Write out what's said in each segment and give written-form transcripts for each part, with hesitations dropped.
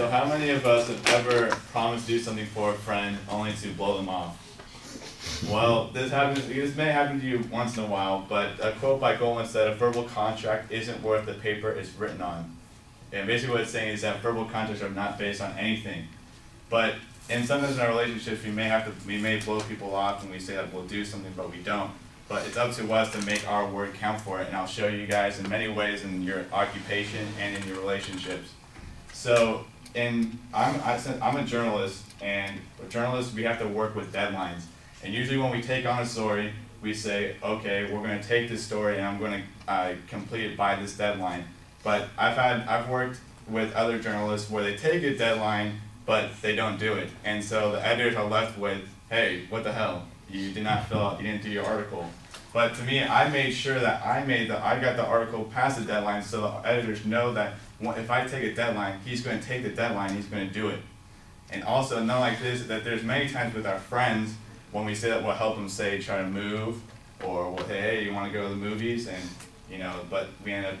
So how many of us have ever promised to do something for a friend only to blow them off? Well, this may happen to you once in a while, but a quote by Goldman said, a verbal contract isn't worth the paper it's written on. And basically what it's saying is that verbal contracts are not based on anything. But sometimes in our relationships, we may blow people off and we say that we'll do something, but we don't. But it's up to us to make our word count for it, and I'll show you guys in many ways in your occupation and in your relationships. So, I'm a journalist, and with journalists, we have to work with deadlines. And usually when we take on a story, we say, okay, we're going to take this story and I'm going to complete it by this deadline. But I've worked with other journalists where they take a deadline, but they don't do it. And so the editors are left with, hey, what the hell? You did not fill out, you didn't do your article. But to me, I made sure that I got the article past the deadline, so the editors know that if I take a deadline, he's going to take the deadline, he's going to do it. And also, not like this, that there's many times with our friends, when we say that we'll help them, say, try to move, or we'll say, hey, you want to go to the movies? And, but we end up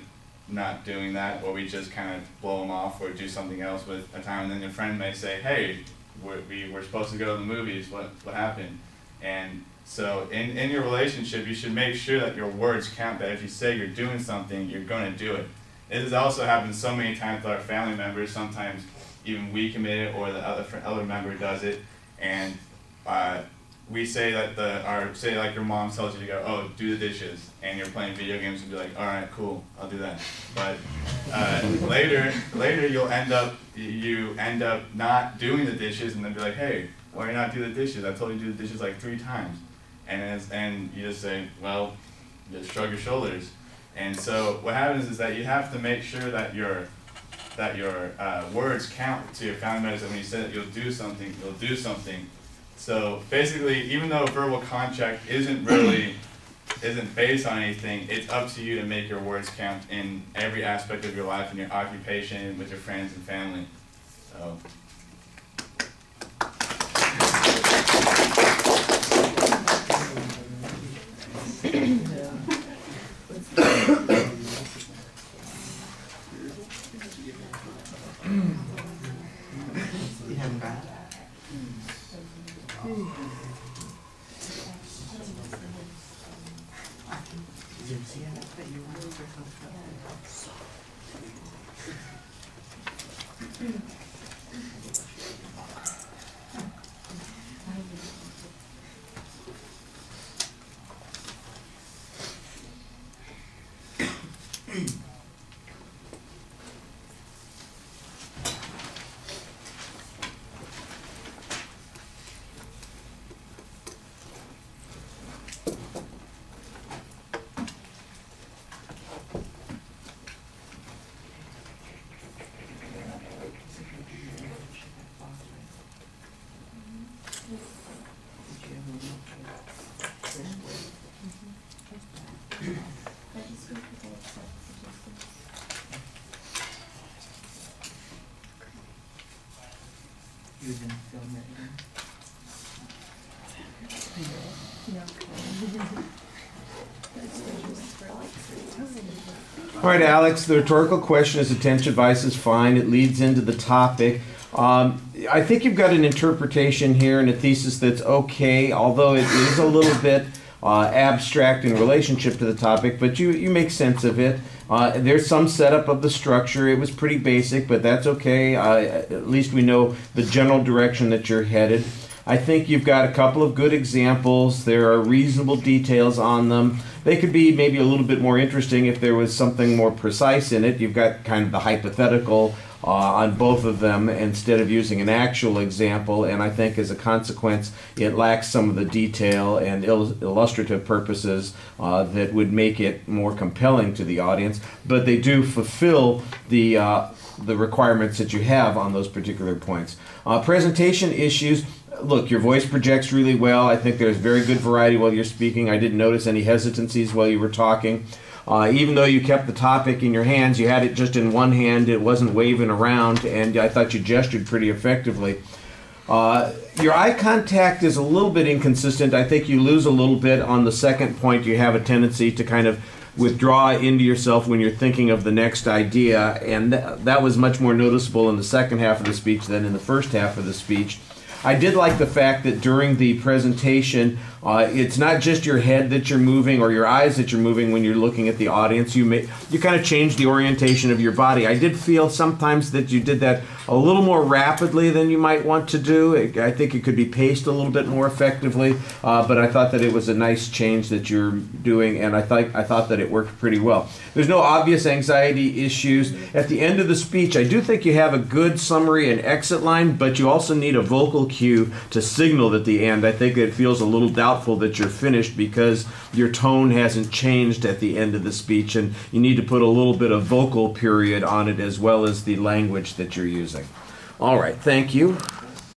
not doing that, or we just kind of blow them off or do something else with a time, and then your friend may say, hey, we're supposed to go to the movies, what happened? And so in your relationship, you should make sure that your words count, that if you say you're doing something, you're going to do it. This has also happened so many times with our family members. Sometimes even we commit it or the other member does it, and we say that say like your mom tells you to go, oh, do the dishes, and you're playing video games and be like, all right, cool, I'll do that. But later you end up not doing the dishes, and then be like, hey, why not do the dishes? I told you to do the dishes like 3 times, and you just say, well, you just shrug your shoulders. And so what happens is that you have to make sure that your words count to your family members, and when you say that you'll do something, you'll do something. So basically, even though a verbal contract isn't based on anything, it's up to you to make your words count in every aspect of your life, in your occupation, with your friends and family. So. All right, Alex, the rhetorical question is attention advice is fine. It leads into the topic. I think you've got an interpretation here and a thesis that's okay, although it is a little bit abstract in relationship to the topic, but you make sense of it. There's some setup of the structure. It was pretty basic, but that's okay. At least we know the general direction that you're headed. I think you've got a couple of good examples. There are reasonable details on them. They could be maybe a little bit more interesting if there was something more precise in it. You've got kind of the hypothetical on both of them instead of using an actual example, and I think as a consequence it lacks some of the detail and illustrative purposes that would make it more compelling to the audience, but they do fulfill the requirements that you have on those particular points. Presentation issues. Look, your voice projects really well. I think there's very good variety while you're speaking. I didn't notice any hesitancies while you were talking. Even though you kept the topic in your hands, you had it just in one hand. It wasn't waving around, and I thought you gestured pretty effectively. Your eye contact is a little bit inconsistent. I think you lose a little bit on the second point. You have a tendency to kind of withdraw into yourself when you're thinking of the next idea, and that was much more noticeable in the second half of the speech than in the first half of the speech. I did like the fact that during the presentation, it's not just your head that you're moving or your eyes that you're moving when you're looking at the audience. You kind of change the orientation of your body. I did feel sometimes that you did that a little more rapidly than you might want to do. I think it could be paced a little bit more effectively, but I thought that it was a nice change that you're doing, and I thought that it worked pretty well. There's no obvious anxiety issues. At the end of the speech, I do think you have a good summary and exit line, but you also need a vocal cue to signal at the end. I think it feels a little doubtful that you're finished because your tone hasn't changed at the end of the speech, and you need to put a little bit of vocal period on it as well as the language that you're using. All right, thank you.